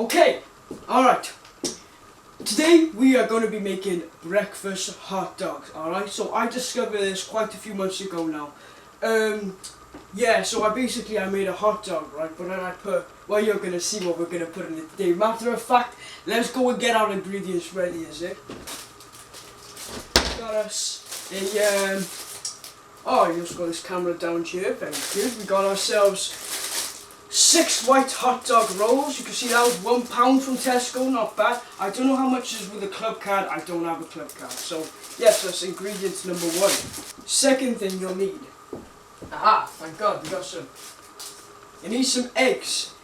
Okay, alright. Today we are going to be making breakfast hot dogs, alright? So I discovered this quite a few months ago now. Yeah, so I made a hot dog, right? But then I put, well, you're going to see what we're going to put in it today. Matter of fact, let's go and get our ingredients ready, is it? Got us a, oh, you just got this camera down here, very good. We got ourselves 6 white hot dog rolls. You can see that was £1 from Tesco, not bad. I don't know how much is with a club card. I don't have a club card. So, yes, that's ingredients number 1. Second thing you'll need. Aha, thank God, we got some. You need some eggs.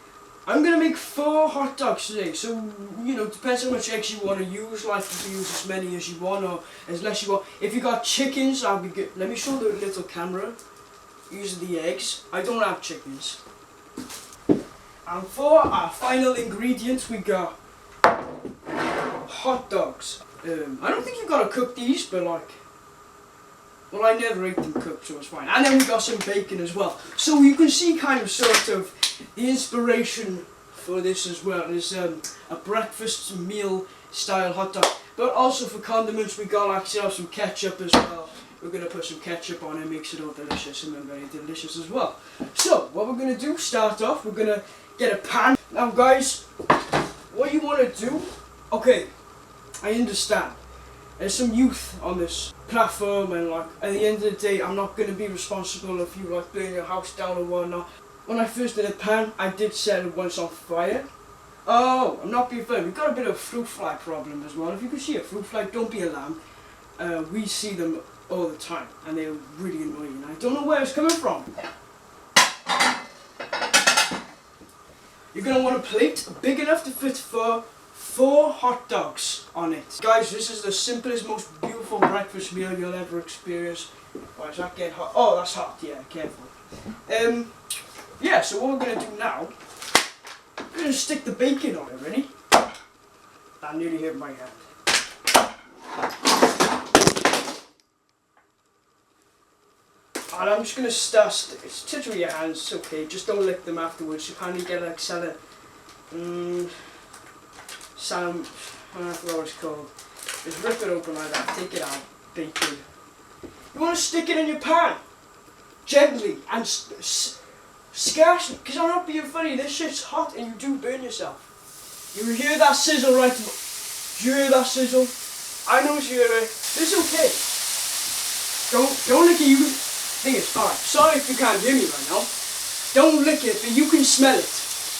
I'm going to make 4 hot dogs today. So, you know, depends how much eggs you want to use. Like, you can use as many as you want or as less you want. If you got chickens, I'll be good. Let me show the little camera. Using the eggs. I don't have chickens. And for our final ingredients, we got hot dogs. I don't think you gotta cook these, but like, well, I never ate them cooked, so it's fine. And then we got some bacon as well. So you can see kind of sort of the inspiration for this as well. It's a breakfast meal style hot dog. But also for condiments, we got ourselves some ketchup as well. We're going to put some ketchup on it, makes it all delicious and then very delicious as well. So, what we're going to do, start off, we're going to get a pan. Now guys, what you want to do, okay, I understand. There's some youth on this platform and like, at the end of the day, I'm not going to be responsible if you like burn your house down or whatnot. When I first did a pan, I did set it once on fire. Oh, I'm not being funny, we've got a bit of a fruit fly problem as well. If you can see a fruit fly, don't be alarmed. We see them all the time and they're really annoying. I don't know where it's coming from. You're going to want a plate big enough to fit for 4 hot dogs on it. Guys, this is the simplest, most beautiful breakfast meal you'll ever experience. Why does that get hot? Oh, that's hot, yeah, careful. Yeah, so what we're going to do now, we're going to stick the bacon on it, ready? That nearly hit my hand. And I'm just going to start, touch with your hands, it's okay, just don't lick them afterwards. You kind of get like I forgot what it's called. Just rip it open like that, take it out, bacon. You want to stick it in your pan, gently and scarcely, because I'm not being funny, this shit's hot and you do burn yourself. You hear that sizzle right? Do you hear that sizzle? I know you hear it. This is okay. Don't lick it. Thing is, alright, sorry if you can't hear me right now. Don't lick it, but you can smell it.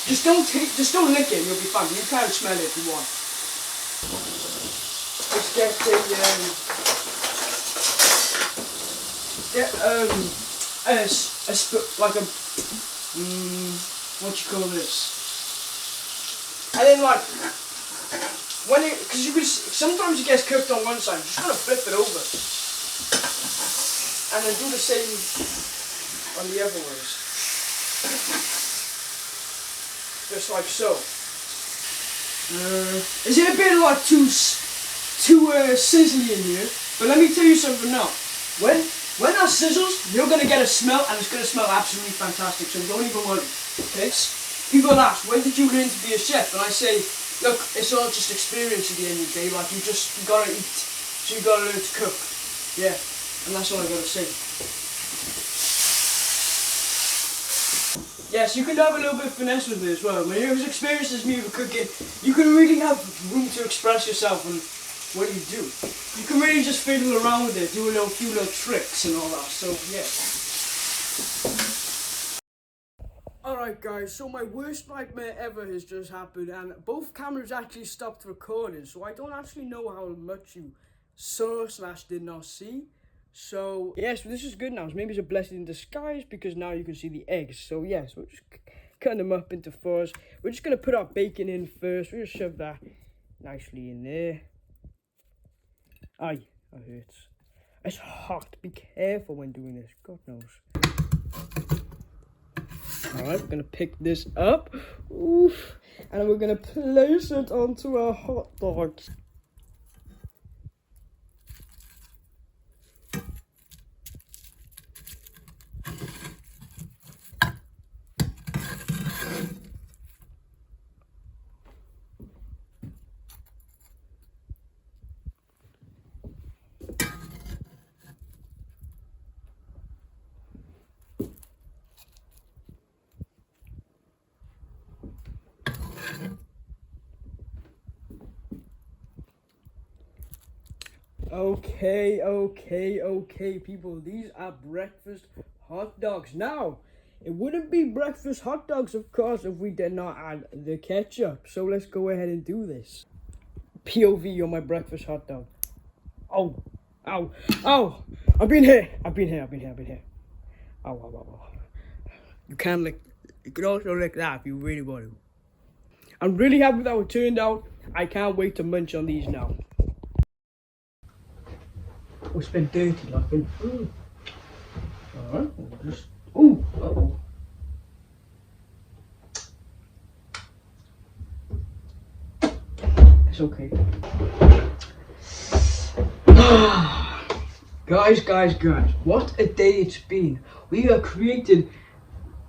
Just don't lick it and you'll be fine. You can smell it if you want. Let's get what you call this? And then like, because you can, sometimes it gets cooked on one side, you just gotta flip it over. And then do the same on the other ways. Just like so. Is it a bit like too sizzly in here? But let me tell you something now. When that sizzles, you're going to get a smell and it's going to smell absolutely fantastic. So don't even worry. Okay? People ask, when did you learn to be a chef? And I say, look, it's all just experience at the end of the day. Like you gotta eat. So you gotta learn to cook. Yeah. And that's all I gotta say. Yes, you can have a little bit of finesse with it as well. When you're as experienced as me with cooking, you can really have room to express yourself in what you do. You can really just fiddle around with it, do a few little tricks and all that. So yeah. Alright guys, so my worst nightmare ever has just happened and both cameras actually stopped recording, so I don't actually know how much you saw / did not see. So, yes, this is good now. So maybe it's a blessing in disguise because now you can see the eggs. So, yes, we're just cutting them up into 4s. We're just going to put our bacon in first. We'll just shove that nicely in there. Aye, that hurts. It's hot. Be careful when doing this. God knows. Alright, we're going to pick this up. Oof. And we're going to place it onto our hot dogs. Okay, people. These are breakfast hot dogs. Now, it wouldn't be breakfast hot dogs, of course, if we did not add the ketchup. So let's go ahead and do this. POV on my breakfast hot dog. Oh, ow, ow. I've been here. Ow. You can lick. You can also lick that if you really want to. I'm really happy with how it turned out. I can't wait to munch on these now. Oh, it's been dirty, like. Alright, just. Ooh, uh-oh. It's okay. Guys, what a day it's been. We have created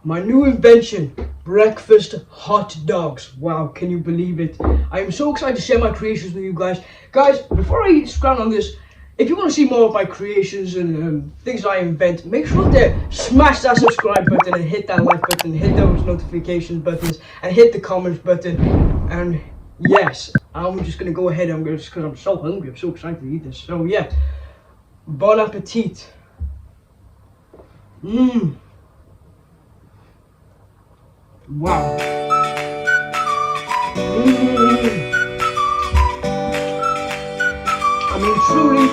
my new invention, breakfast hot dogs. Wow, can you believe it? I am so excited to share my creations with you guys. Guys, before I scroll on this, if you want to see more of my creations and things I invent, make sure to smash that subscribe button and hit that like button, hit those notification buttons, and hit the comments button. And yes, I'm just going to go ahead, because I'm so hungry, I'm so excited to eat this. So yeah, bon appetit. Wow. I mean, truly,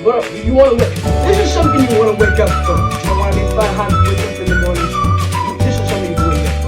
what you want to wake. This is something you want to wake up from. You know what I mean? If I had to wake up in the morning, this is something you can wake up from.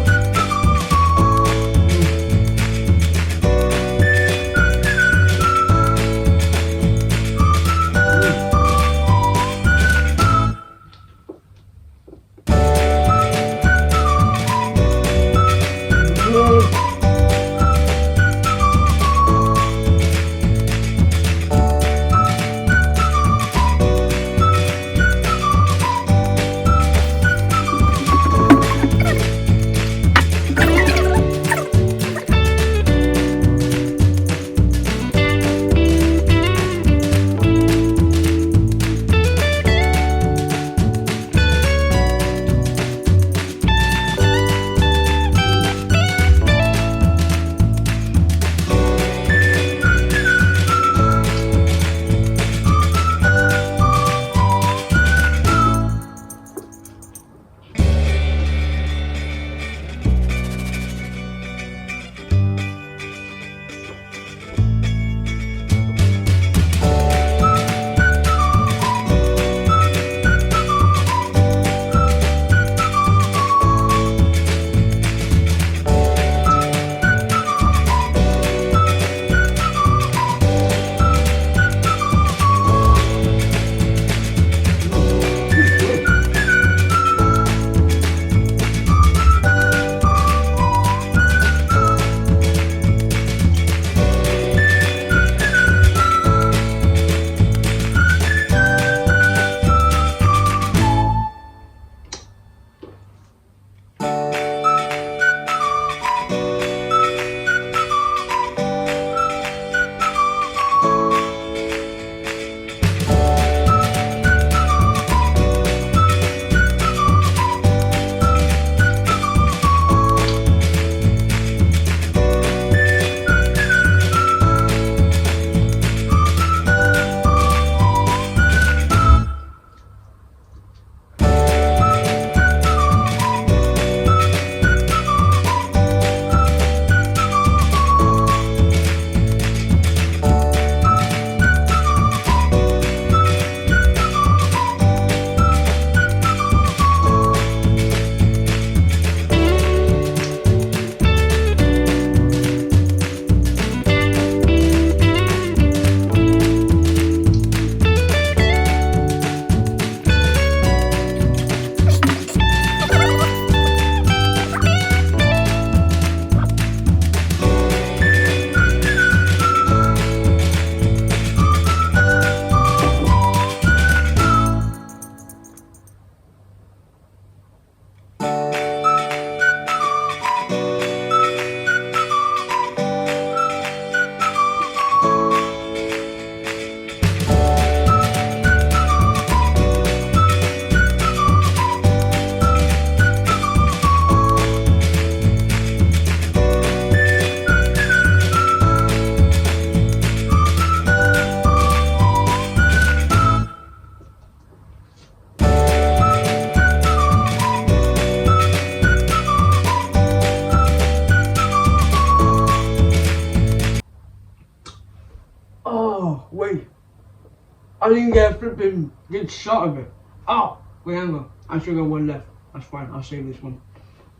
I didn't get a flipping good shot of it. Oh, wait, hang on. I still got one left. That's fine. I'll save this one.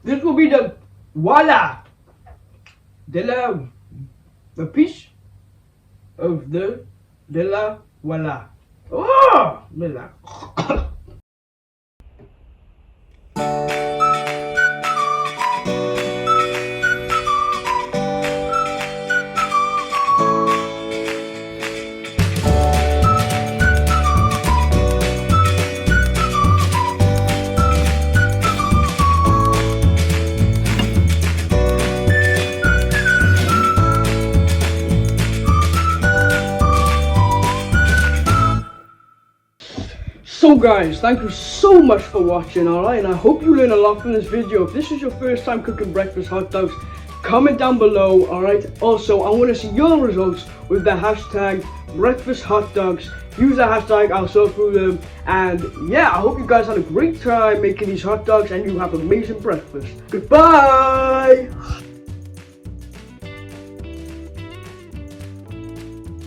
This will be the voila, the piece of the de la voila. Oh, voila. So guys, thank you so much for watching, alright, and I hope you learned a lot from this video. If this is your first time cooking breakfast hot dogs, comment down below, alright. Also, I want to see your results with the hashtag breakfast hot dogs. Use that hashtag, I'll sort through them, and yeah, I hope you guys had a great time making these hot dogs and you have amazing breakfast. Goodbye!